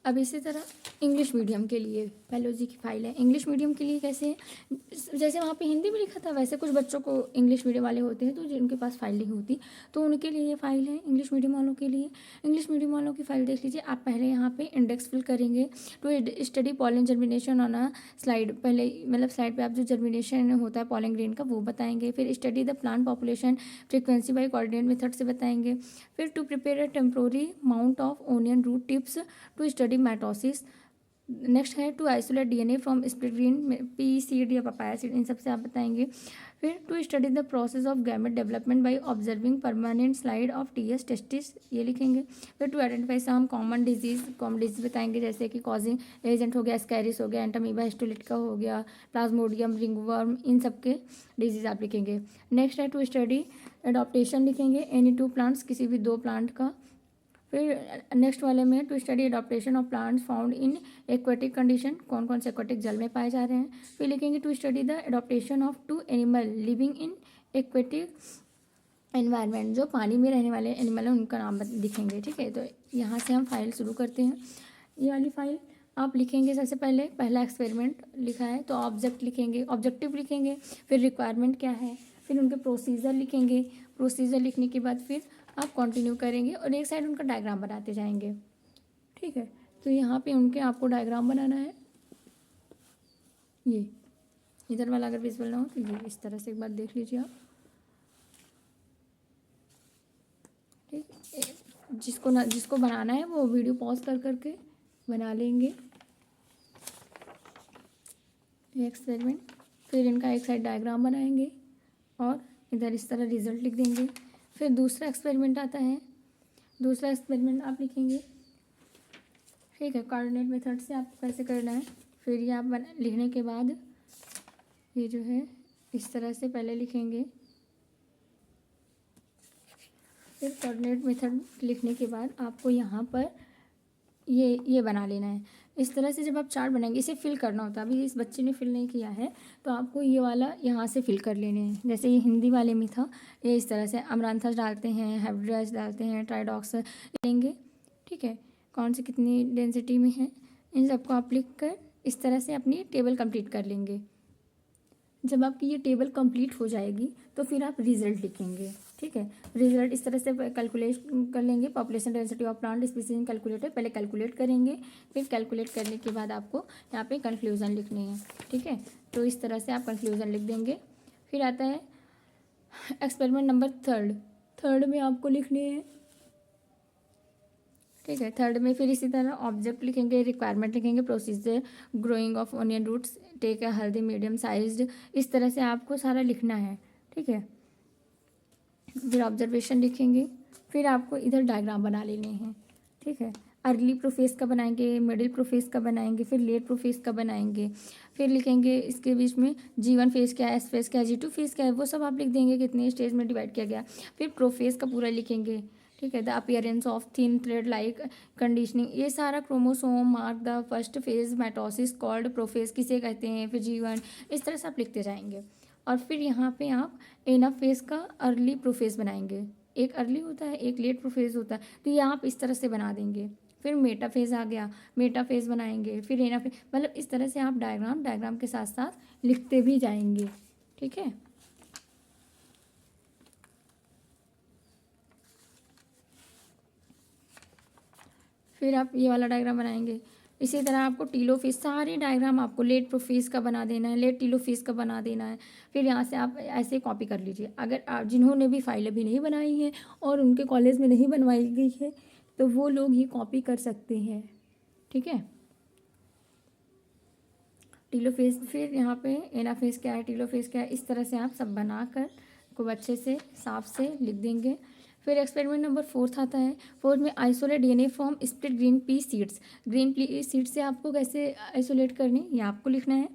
अब इसी तरह इंग्लिश मीडियम के लिए बायोलॉजी की फ़ाइल है। इंग्लिश मीडियम के लिए कैसे है, जैसे वहाँ पे हिंदी में लिखा था वैसे कुछ बच्चों को इंग्लिश मीडियम वाले होते हैं तो जिनके पास फाइल नहीं होती तो उनके लिए ये फाइल है इंग्लिश मीडियम वालों के लिए। इंग्लिश मीडियम वालों की फ़ाइल देख लीजिए। आप पहले यहाँ पे इंडेक्स फिल करेंगे to study pollen germination on a slide. पहले मतलब स्लाइड पे आप जो जर्मिनेशन होता है पॉलन ग्रेन का वो बताएंगे। फिर study the plant population frequency by coordinate method से बताएंगे। फिर to prepare a temporary mount of onion root tips to study mitosis. Next है to isolate DNA from split green pea seed या papaya seed, इन सब से आप बताएंगे। फिर to study the process of gamete development by observing permanent slide of TS testis, ये लिखेंगे। फिर to identify some common disease बताएंगे जैसे कि कॉजिंग एजेंट हो गया, स्कैरिस हो गया, एंटामीबा हिस्टोलिटिका हो गया, प्लाज्मोडियम, रिंगवर्म, इन सब के डिजीज आप लिखेंगे। नेक्स्ट है टू स्टडी एडॉप्टेशन लिखेंगे एनी टू प्लांट्स, किसी भी दो प्लांट का। फिर नेक्स्ट वाले में to study adaptation of plants found in aquatic condition, कौन कौन से एक्वेटिक जल में पाए जा रहे हैं। फिर लिखेंगे to study the adaptation of two animal living in aquatic environment, जो पानी में रहने वाले एनिमल हैं उनका नाम लिखेंगे। ठीक है, तो यहाँ से हम फाइल शुरू करते हैं। ये वाली फाइल आप लिखेंगे। सबसे पहले पहला एक्सपेरिमेंट लिखा है तो ऑब्जेक्ट लिखेंगे, ऑब्जेक्टिव लिखेंगे। फिर रिक्वायरमेंट क्या है, फिर उनके प्रोसीजर लिखेंगे। प्रोसीजर लिखने के बाद फिर आप कंटिन्यू करेंगे और एक साइड उनका डायग्राम बनाते जाएंगे। ठीक है, तो यहाँ पे उनके आपको डायग्राम बनाना है। ये इधर वाला अगर विजुअल ना हो तो ये इस तरह से एक बार देख लीजिए आप। ठीक, जिसको बनाना है वो वीडियो पॉज कर करके बना लेंगे एक्सपेरिमेंट। फिर इनका एक साइड डायग्राम बनाएंगे और इधर इस तरह रिजल्ट लिख देंगे। फिर दूसरा एक्सपेरिमेंट आता है, दूसरा एक्सपेरिमेंट आप लिखेंगे। ठीक है, कोऑर्डिनेट मेथड से आपको कैसे करना है। फिर ये आप लिखने के बाद ये जो है इस तरह से पहले लिखेंगे। फिर कोऑर्डिनेट मेथड लिखने के बाद आपको यहाँ पर ये बना लेना है। इस तरह से जब आप चार्ट बनाएंगे इसे फिल करना होता है। अभी इस बच्चे ने फिल नहीं किया है तो आपको ये वाला यहाँ से फिल कर लेने हैं। जैसे ये हिंदी वाले में था, ये इस तरह से अमरांथस डालते हैं, हाइब्रिडाइज डालते हैं, ट्राइडॉक्स लेंगे। ठीक है, कौन से कितनी डेंसिटी में है इन सबको आप लिख कर इस तरह से अपनी टेबल कंप्लीट कर लेंगे। जब आपकी ये टेबल कंप्लीट हो जाएगी तो फिर आप रिजल्ट लिखेंगे। ठीक है, रिजल्ट इस तरह से कैलकुलेट कर लेंगे। Population density of plant species calculator पहले कैलकुलेट करेंगे, फिर कैलकुलेट करने के बाद आपको यहाँ पे कंक्लूजन लिखने हैं। ठीक है, तो इस तरह से आप कंक्लूजन लिख देंगे। फिर आता है एक्सपेरिमेंट नंबर थर्ड में आपको लिखने हैं। ठीक है, थर्ड में फिर इसी तरह ऑब्जेक्ट लिखेंगे, रिक्वायरमेंट लिखेंगे, procedure growing of onion roots take a healthy medium sized, इस तरह से आपको सारा लिखना है। ठीक है, फिर ऑब्जर्वेशन लिखेंगे। फिर आपको इधर डायग्राम बना लेने हैं। ठीक है, अर्ली प्रोफेस का बनाएंगे, मिडिल प्रोफेस का बनाएंगे, फिर लेट प्रोफेस का बनाएंगे। फिर लिखेंगे इसके बीच में G1 फेस क्या है, S फेस क्या है, G2 फेस क्या है, वो सब आप लिख देंगे कितने स्टेज में डिवाइड किया गया। फिर प्रोफेस का पूरा लिखेंगे। ठीक है, the appearance of thin thread like conditioning, ये सारा chromosome mark the first phase mitosis called prophase किसे कहते हैं, फिर G1, इस तरह से आप लिखते जाएंगे। और फिर यहाँ पे आप एनफ फेज का अर्ली प्रोफेज बनाएंगे। एक अर्ली होता है, एक लेट प्रोफेज होता है, तो ये आप इस तरह से बना देंगे। फिर मेटाफेज आ गया, मेटाफेज बनाएंगे। फिर एनाफेज, मतलब इस तरह से आप डायग्राम के साथ साथ लिखते भी जाएंगे। ठीक है, फिर आप ये वाला डायग्राम बनाएंगे। इसी तरह आपको टीलोफेज, सारे डायग्राम आपको लेट प्रोफेज का बना देना है, लेट टीलोफेज का बना देना है। फिर यहाँ से आप ऐसे कॉपी कर लीजिए। अगर आप जिन्होंने भी फाइल अभी नहीं बनाई है और उनके कॉलेज में नहीं बनवाई गई है तो वो लोग ही कॉपी कर सकते हैं। ठीक है, टीलोफेज, फिर यहाँ पे एनाफेज क्या है, टीलोफेज क्या है, इस तरह से आप सब बनाकर खूब अच्छे से साफ से लिख देंगे। फिर एक्सपेरिमेंट नंबर 4 आता है। 4 में isolate DNA from split green P seeds, green pea seed से आपको कैसे आइसोलेट करनी ये आपको लिखना है।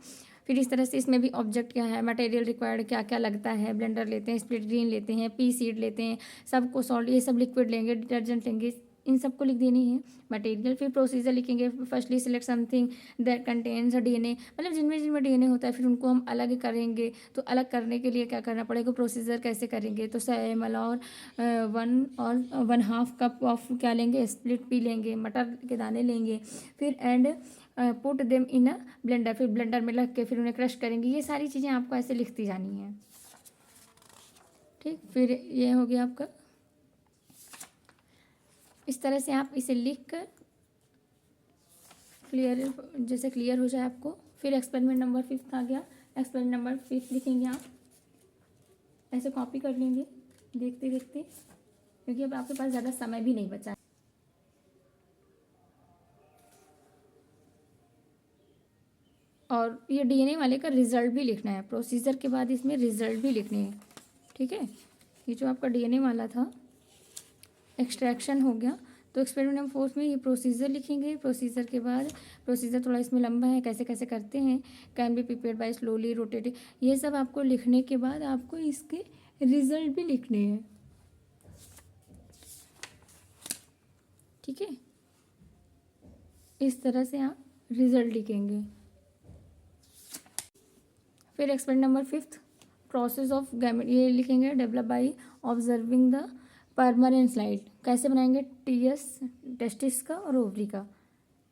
फिर इस तरह से इसमें भी ऑब्जेक्ट क्या है, मटेरियल रिक्वायर्ड क्या क्या लगता है, ब्लेंडर लेते हैं, स्प्लिट ग्रीन लेते हैं, पी सीड लेते हैं, सबको सॉल्ट, ये सब लिक्विड लेंगे, डिटर्जेंट लेंगे, इन सबको लिख देनी है। मटेरियल, फिर प्रोसीजर लिखेंगे। Firstly select something that contains DNA, मतलब जिनमें जिनमें डीएनए होता है फिर उनको हम अलग करेंगे। तो अलग करने के लिए क्या करना पड़ेगा, प्रोसीजर कैसे करेंगे, तो सेमल और 1.5 कप ऑफ क्या लेंगे, स्प्लिट पी लेंगे, मटर के दाने लेंगे। फिर and put them in a blender, फिर ब्लेंडर में रख के फिर उन्हें क्रश करेंगे। ये सारी चीज़ें आपको ऐसे लिखती जानी है। ठीक, फिर ये हो गया आपका। इस तरह से आप इसे लिख कर क्लियर, जैसे क्लियर हो जाए आपको। फिर एक्सपेरिमेंट नंबर 5 आ गया। एक्सपेरिमेंट नंबर 5 लिखेंगे आप, ऐसे कॉपी कर लेंगे देखते देखते, क्योंकि अब आपके पास ज़्यादा समय भी नहीं बचा है। और ये डीएनए वाले का रिजल्ट भी लिखना है, प्रोसीजर के बाद इसमें रिजल्ट भी लिखने हैं। ठीक है, ये जो आपका डीएनए वाला था एक्सट्रैक्शन हो गया, तो एक्सपेरिमेंट नंबर 4 में ये प्रोसीजर लिखेंगे। प्रोसीजर के बाद, प्रोसीजर थोड़ा इसमें लंबा है, कैसे कैसे करते हैं, can be prepared by slowly rotating, ये सब आपको लिखने के बाद आपको इसके रिजल्ट भी लिखने हैं। ठीक है, इस तरह से आप रिजल्ट लिखेंगे। फिर experiment number 5 process of gamete, ये लिखेंगे develop by observing the permanent slide, कैसे बनाएंगे, टीएस टेस्टिस का और ओवरी का।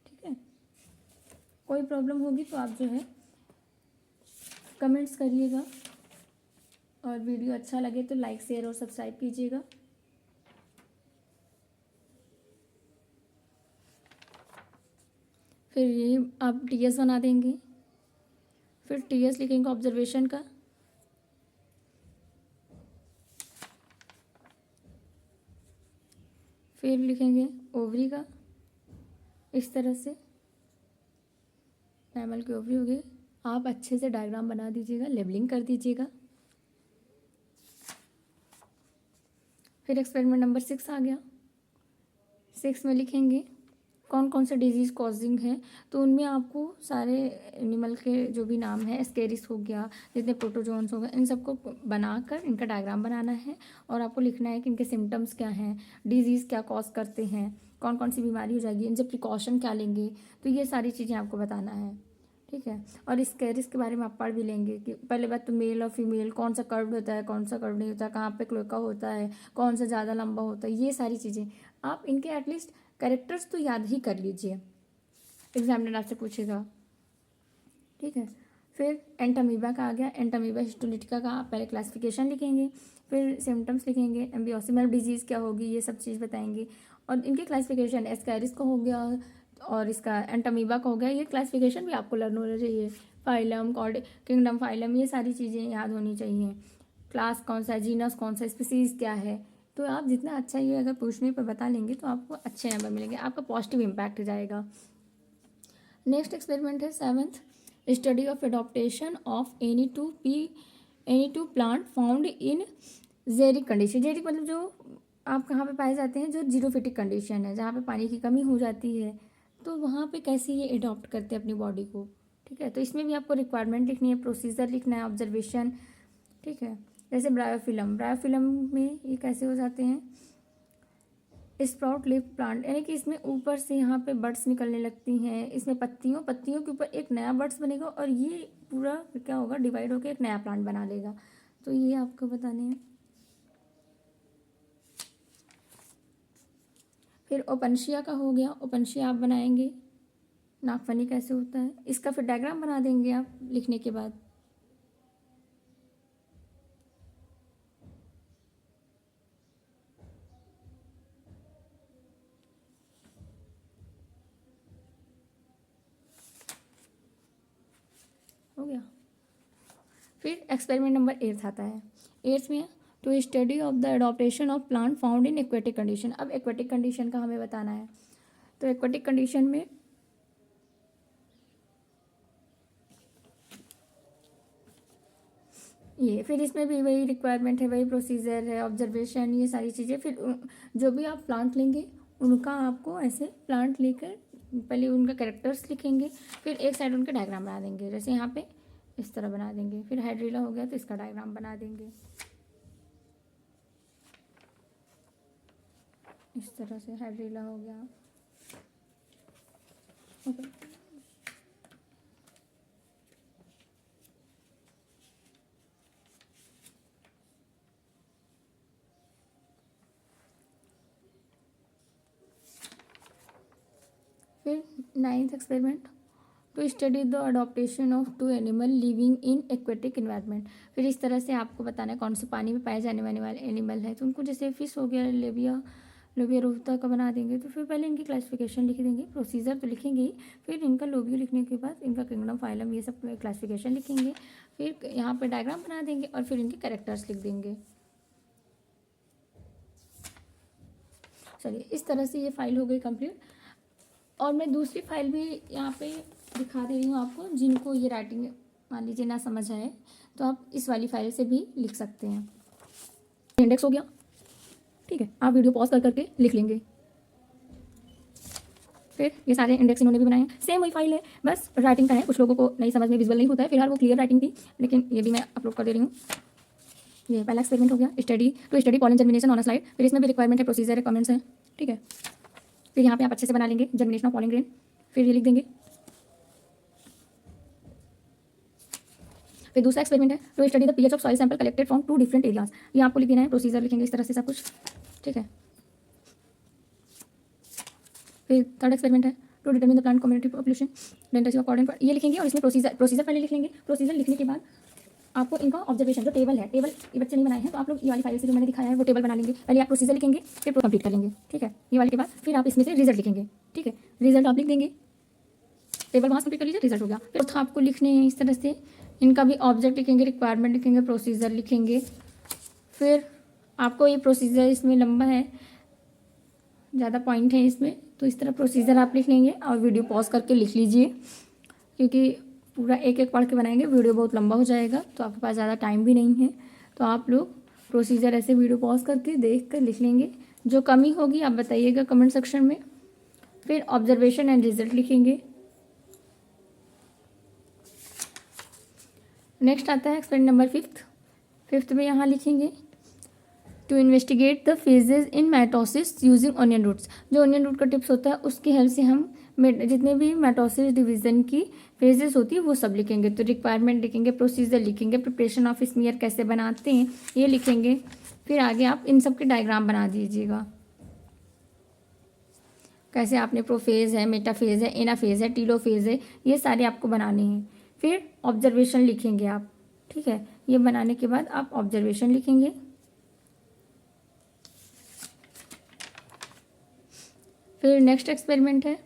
ठीक है, कोई प्रॉब्लम होगी तो आप जो है कमेंट्स करिएगा, और वीडियो अच्छा लगे तो लाइक शेयर और सब्सक्राइब कीजिएगा। फिर ये आप टीएस बना देंगे। फिर टीएस लिखेंगे ऑब्जर्वेशन का। फिर लिखेंगे ओवरी का, इस तरह से मैमल की ओवरी हो गई। आप अच्छे से डायग्राम बना दीजिएगा, लेबलिंग कर दीजिएगा। फिर एक्सपेरिमेंट नंबर 6 आ गया। 6 में लिखेंगे कौन कौन से डिजीज़ कॉजिंग है, तो उनमें आपको सारे एनिमल के जो भी नाम है, एस्केरिस हो गया, जितने प्रोटोजोन्स हो गए, इन सबको बनाकर इनका डायग्राम बनाना है। और आपको लिखना है कि इनके सिम्टम्स क्या हैं, डिजीज़ क्या कॉज करते हैं, कौन कौन सी बीमारी हो जाएगी, इनसे प्रिकॉशन क्या लेंगे, तो ये सारी चीज़ें आपको बताना है। ठीक है, और स्केरिस के बारे में आप पढ़ भी लेंगे कि पहले बात तो मेल और फीमेल, कौन सा कर्व्ड होता है, कौन सा कर्व्ड नहीं होता, कहाँ पे क्लोका होता है, कौन सा ज़्यादा लंबा होता है, ये सारी चीज़ें आप इनके एटलीस्ट कैरेक्टर्स तो याद ही कर लीजिए, एग्जामिनर आपसे पूछेगा। ठीक है, फिर एंटामीबा का आ गया। एंटामीबा हिस्टोलिटिका का आप पहले क्लासिफिकेशन लिखेंगे, फिर सिम्टम्स लिखेंगे, एम्बियोसिमल डिजीज़ क्या होगी ये सब चीज़ बताएंगे, और इनके क्लासिफिकेशन एस्कैरिस का हो गया और इसका एंटामीबा का हो गया। ये क्लासिफिकेशन भी आपको लर्न होना चाहिए। फाइलम, कॉर्ड, किंगडम, फाइलम, ये सारी चीज़ें याद होनी चाहिए। क्लास कौन सा है, जीनस कौन सा, स्पीसीज़ क्या है, तो आप जितना अच्छा ये अगर पूछने पर बता लेंगे तो आपको अच्छे नंबर मिलेंगे, आपका पॉजिटिव इम्पैक्ट जाएगा। नेक्स्ट एक्सपेरिमेंट है 7th, study of adaptation of any two plant found in xeric condition. Xeric मतलब जो आप कहाँ पे पाए जाते हैं, जो जीरोफिटिक कंडीशन है, जहाँ पे पानी की कमी हो जाती है, तो वहाँ पे कैसे ये एडॉप्ट करते हैं अपनी बॉडी को। ठीक है, तो इसमें भी आपको रिक्वायरमेंट लिखनी है, प्रोसीजर लिखना है, ऑब्जर्वेशन। ठीक है, जैसे ब्रायोफिलम में ये कैसे हो जाते हैं, स्प्राउट लिव प्लांट, यानी कि इसमें ऊपर से यहाँ पे बड्स निकलने लगती हैं, इसमें पत्तियों के ऊपर एक नया बड्स बनेगा और ये पूरा क्या होगा, डिवाइड होकर एक नया प्लांट बना लेगा। तो ये आपको बताने हैं। फिर ओपनशिया का हो गया। ओपनशिया आप बनाएंगे, नागफनी कैसे होता है इसका फिर डायग्राम बना देंगे आप लिखने के बाद। हो गया। फिर एक्सपेरिमेंट नंबर 8 आता है। 8 में to study of the adaptation of plant found in aquatic condition. अब एक्वेटिक कंडीशन का हमें बताना है, तो एक्वेटिक कंडीशन में ये, फिर इसमें भी वही रिक्वायरमेंट है, वही प्रोसीजर है, ऑब्जर्वेशन, ये सारी चीज़ें। फिर जो भी आप प्लांट लेंगे उनका आपको ऐसे प्लांट लेकर पहले उनका कैरेक्टर्स लिखेंगे, फिर एक साइड उनका डायग्राम बना देंगे, जैसे यहाँ पे इस तरह बना देंगे। फिर हाइड्रिला हो गया तो इसका डायग्राम बना देंगे। इस तरह से हाइड्रीला हो गया। ओके, फिर 9th experiment, to study the adaptation of two animal living in aquatic environment. फिर इस तरह से आपको बताना है कौन से पानी में पाए जाने वाले एनिमल है। तो उनको जैसे फिश हो गया, लोबिया रोहता का बना देंगे। तो फिर पहले इनकी क्लासिफिकेशन लिख देंगे, प्रोसीजर तो लिखेंगे ही, फिर इनका लोबियो लिखने के बाद इनका किंगडम, फाइलम, ये सब क्लासिफिकेशन लिखेंगे। फिर यहाँ पर डायग्राम बना देंगे और फिर इनके कैरेक्टर्स लिख देंगे। चलिए, इस तरह से ये फाइल हो गई कंप्लीट। और मैं दूसरी फाइल भी यहाँ पे दिखा दे रही हूँ आपको, जिनको ये राइटिंग मान लीजिए ना समझ आए तो आप इस वाली फाइल से भी लिख सकते हैं। इंडेक्स हो गया, ठीक है, आप वीडियो पॉज कर करके लिख लेंगे। फिर ये सारे इंडेक्स इन्होंने भी बनाए हैं, सेम वही फाइल है, बस राइटिंग का है। कुछ लोगों को नहीं समझ में विजुअल नहीं होता है, फिलहाल वो क्लियर राइटिंग थी, लेकिन ये भी मैं अपलोड कर दे रही हूँ। ये पहला एक्सपेरिमेंट हो गया, study pollen germination on a slide. फिर इसमें भी रिक्वायरमेंट है, प्रोसीजर है, कमेंट्स है, ठीक है। फिर यहाँ पे आप अच्छे से बना लेंगे जर्मिनेशन ऑफ पॉलन ग्रेन। फिर ये लिख देंगे। फिर दूसरा एक्सपेरिमेंट है, to study the pH of soil sample collected from 2 different areas. ये आपको लिख देना है, प्रोसीजर लिखेंगे इस तरह से सब कुछ, ठीक है। फिर थर्ड एक्सपेरिमेंट है, to determine the plant community population density according, ये लिखेंगे। और इसमें प्रोसीजर पहले लिख लेंगे। प्रोसीजर लिखने के बाद आपको इनका ऑब्जर्वेशन जो टेबल है, टेबल ये बच्चे नहीं बनाए हैं, तो आप लोग ये वाली फाइल से जो मैंने दिखाया है वो टेबल बना लेंगे। पहले आप प्रोसीजर लिखेंगे, फिर कंप्लीट कर लेंगे, ठीक है। ये वाले के बाद फिर आप इसमें से रिजल्ट लिखेंगे, ठीक है। रिजल्ट आप लिख देंगे, टेबल वहाँ कंप्लीट कर लीजिए, रिजल्ट हो गया। फिर तो आपको लिखने हैं इस तरह से, इनका भी ऑब्जेक्ट लिखेंगे, रिक्वायरमेंट लिखेंगे, प्रोसीजर लिखेंगे। फिर आपको ये प्रोसीजर इसमें लंबा है, ज़्यादा पॉइंट है इसमें, तो इस तरह प्रोसीजर आप लिख लेंगे और वीडियो पॉज करके लिख लीजिए, क्योंकि पूरा एक एक पढ़ के बनाएंगे वीडियो बहुत लंबा हो जाएगा, तो आपके पास ज़्यादा टाइम भी नहीं है। तो आप लोग प्रोसीजर ऐसे वीडियो पॉज करके देख कर लिख लेंगे। जो कमी होगी आप बताइएगा कमेंट सेक्शन में। फिर ऑब्जर्वेशन एंड रिजल्ट लिखेंगे। नेक्स्ट आता है एक्सपेरिमेंट नंबर 5th में यहाँ लिखेंगे, to investigate the phases in mitosis using onion roots. जो ऑनियन रूट का टिप्स होता है उसकी हेल्प से हम जितने भी माइटोसिस डिवीजन की फेजेस होती है वो सब लिखेंगे। तो रिक्वायरमेंट लिखेंगे, प्रोसीजर लिखेंगे, प्रिपरेशन ऑफ स्मीयर कैसे बनाते हैं ये लिखेंगे। फिर आगे आप इन सब के डायग्राम बना दीजिएगा, कैसे आपने प्रोफेज है, मेटाफेज है, एनाफेज है, टीलोफेज है, ये सारे आपको बनाने हैं। फिर ऑब्जर्वेशन लिखेंगे आप, ठीक है। ये बनाने के बाद आप ऑब्जर्वेशन लिखेंगे। फिर नेक्स्ट एक्सपेरिमेंट है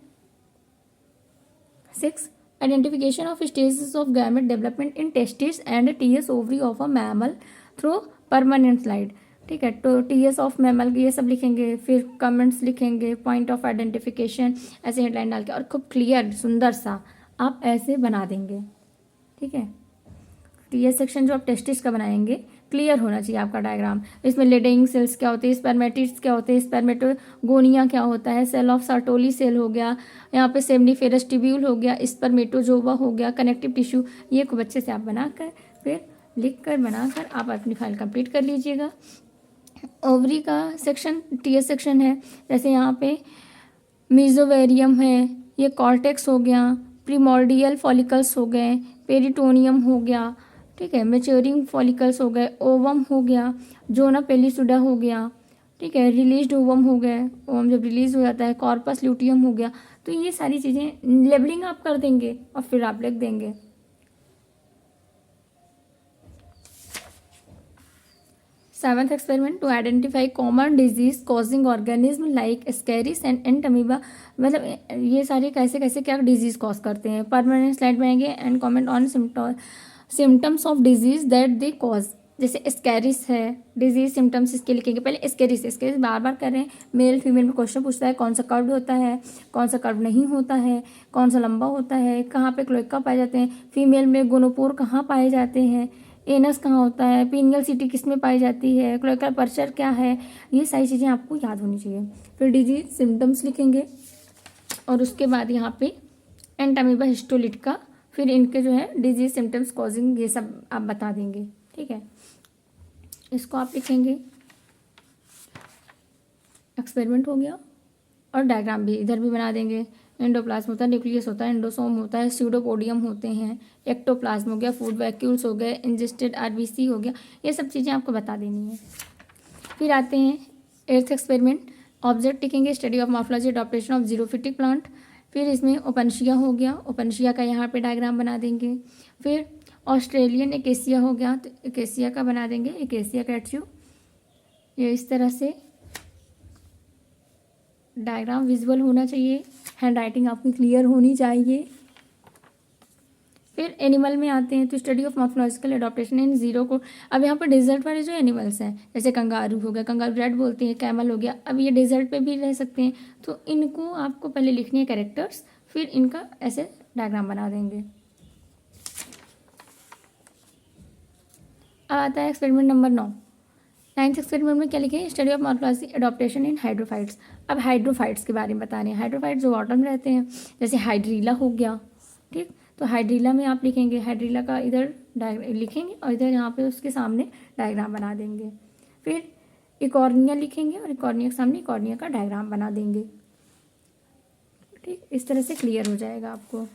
6, identification of stages of gamete development in testis and TS ovary of a mammal through permanent slide, ठीक है। तो टीएस ऑफ मैमल ये सब लिखेंगे। फिर कमेंट्स लिखेंगे, पॉइंट ऑफ आइडेंटिफिकेशन, ऐसे हेडलाइन डाल के और खूब क्लियर सुंदर सा आप ऐसे बना देंगे, ठीक है। टीएस सेक्शन जो आप टेस्टिस का बनाएंगे क्लियर होना चाहिए आपका डायग्राम। इसमें लेडिंग सेल्स क्या होते हैं, स्पर्मेटिड्स क्या होते हैं, स्पर्मेटोगोनिया क्या होता है, सेल ऑफ सार्टोली सेल हो गया, यहाँ पे सेमनीफेरस ट्यूब्यूल हो गया, स्पर्मेटोजोवा हो गया, कनेक्टिव टिश्यू, ये खूब अच्छे से आप बनाकर फिर लिख कर बनाकर आप अपनी फाइल कंप्लीट कर लीजिएगा। ओवरी का सेक्शन टीएस सेक्शन है, जैसे यहाँ पे मीजोवेरियम है, ये कॉर्टेक्स हो गया, प्रीमोर्डियल फॉलिकल्स हो गए, पेरिटोनियम हो गया, ठीक है, मैच्योरिंग फॉलिकल्स हो गए, ओवम हो गया, जोना पेलिसुडा हो गया, ठीक है, रिलीज्ड ओवम हो गए, ओवम जब रिलीज हो जाता है, कॉर्पस ल्यूटियम हो गया। तो ये सारी चीज़ें लेबलिंग आप कर देंगे और फिर आप लिख देंगे। Seventh experiment, to identify common disease causing organism like ascaris and entamoeba. मतलब ये सारे कैसे कैसे क्या डिजीज कॉज करते हैं। परमानेंट स्लाइड बनाएंगे and comment on symptoms of disease that they cause. जैसे एस्केरिस है, डिजीज सिम्टम्स इसके लिखेंगे। पहले एस्केरिस बार बार कर रहे हैं, मेल फीमेल में क्वेश्चन पूछता है, कौन सा कर्व होता है, कौन सा कर्व नहीं होता है, कौन सा लंबा होता है, कहाँ पे क्लोएका पाए जाते हैं, फीमेल में गोनोपोर कहाँ पाए जाते हैं, एनस कहाँ होता है, पीनियल सिटी किस में पाई जाती है, क्लोएकल पर्चर क्या है, ये सारी चीज़ें आपको याद होनी चाहिए। फिर डिजीज सिम्टम्स लिखेंगे और उसके बाद यहाँ पे एंटामीबा हिस्टोलिटिका, फिर इनके जो है डिजीज सिम्टम्स कॉजिंग ये सब आप बता देंगे, ठीक है। इसको आप लिखेंगे एक्सपेरिमेंट हो गया, और डायग्राम भी इधर भी बना देंगे। एंडोप्लाज्म होता है, न्यूक्लियस होता है, एंडोसोम होता है, स्यूडोपोडियम होते हैं, एक्टोप्लाज्म हो गया, फूड वैक्यूल्स हो गए, इंजेस्टेड आरबीसी हो गया, ये सब चीज़ें आपको बता देनी है। फिर आते हैं 8th एक्सपेरिमेंट, ऑब्जेक्ट लिखेंगे, study of morphology adaptation of xerophytic plant. फिर इसमें ओपनशिया हो गया, ओपनशिया का यहाँ पे डायग्राम बना देंगे। फिर ऑस्ट्रेलियन एकेसिया हो गया, तो एकेसिया का बना देंगे, एकेसिया कैट्यू। ये इस तरह से डायग्राम विजुअल होना चाहिए, हैंड राइटिंग आपकी क्लियर होनी चाहिए। फिर एनिमल में आते हैं, तो study of morphological adaptation in zero को। अब यहाँ पर डेजर्ट वाले जो एनिमल्स हैं, जैसे कंगारू हो गया, कंगारू रेड बोलते हैं, कैमल हो गया, अब ये डेजर्ट पे भी रह सकते हैं, तो इनको आपको पहले लिखनी है कैरेक्टर्स, फिर इनका ऐसे डायग्राम बना देंगे। अब आता है एक्सपेरिमेंट नंबर 9। 9th एक्सपेरिमेंट में क्या लिखे, study of morphological adaptation in hydrophytes. अब हाइड्रोफाइट्स के बारे में बता रहे हैं। हाइड्रोफाइट्स जो वाटर में रहते हैं, जैसे हाइड्रीला हो गया, ठीक, तो हाइड्रीला में आप लिखेंगे, हाइड्रीला का इधर लिखेंगे और इधर यहाँ पे उसके सामने डायग्राम बना देंगे। फिर इकॉर्निया लिखेंगे और इकॉर्निया के सामने इकॉर्निया का डायग्राम बना देंगे, ठीक, इस तरह से क्लियर हो जाएगा आपको।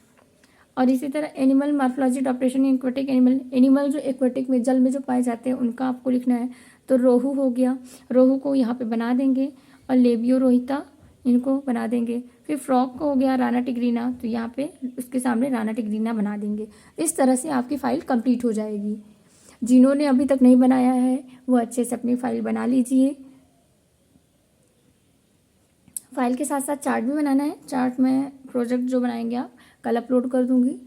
और इसी तरह animal morphology adaptation in aquatic animal, animal जो एक्वेटिक में जल में जो पाए जाते हैं उनका आपको लिखना है। तो रोहू हो गया, रोहू को यहाँ पे बना देंगे, और लेबियो रोहिता इनको बना देंगे। फिर फ्रॉग को हो गया राना टिग्रीना, तो यहाँ पे उसके सामने राना टिग्रीना बना देंगे। इस तरह से आपकी फ़ाइल कंप्लीट हो जाएगी। जिन्होंने अभी तक नहीं बनाया है वो अच्छे से अपनी फ़ाइल बना लीजिए। फाइल के साथ साथ चार्ट भी बनाना है। चार्ट में प्रोजेक्ट जो बनाएंगे आप कल अपलोड कर दूँगी।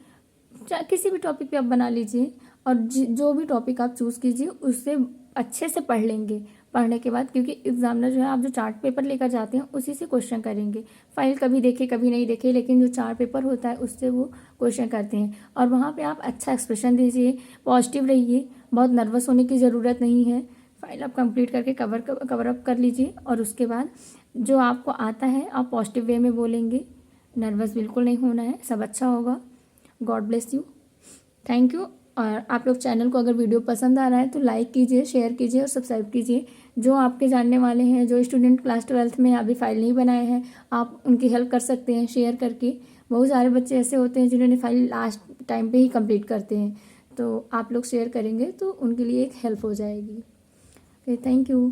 किसी भी टॉपिक पे आप बना लीजिए, और जो भी टॉपिक आप चूज़ कीजिए उससे अच्छे से पढ़ लेंगे। पढ़ने के बाद, क्योंकि एग्जामिनर जो है आप जो चार्ट पेपर लेकर जाते हैं उसी से क्वेश्चन करेंगे। फाइल कभी देखे कभी नहीं देखे, लेकिन जो चार्ट पेपर होता है उससे वो क्वेश्चन करते हैं। और वहाँ पे आप अच्छा एक्सप्रेशन दीजिए, पॉजिटिव रहिए, बहुत नर्वस होने की ज़रूरत नहीं है। फाइल आप कंप्लीट करके कवर अप कर लीजिए, और उसके बाद जो आपको आता है आप पॉजिटिव वे में बोलेंगे। नर्वस बिल्कुल नहीं होना है, सब अच्छा होगा। God bless you, thank you. और आप लोग चैनल को अगर वीडियो पसंद आ रहा है तो लाइक कीजिए, शेयर कीजिए और सब्सक्राइब कीजिए। जो आपके जानने वाले हैं, जो स्टूडेंट क्लास 12th में अभी फाइल नहीं बनाए हैं, आप उनकी हेल्प कर सकते हैं शेयर करके। बहुत सारे बच्चे ऐसे होते हैं जिन्होंने फाइल लास्ट टाइम पे ही कंप्लीट करते हैं, तो आप लोग शेयर करेंगे तो उनके लिए एक हेल्प हो जाएगी। Okay, thank you.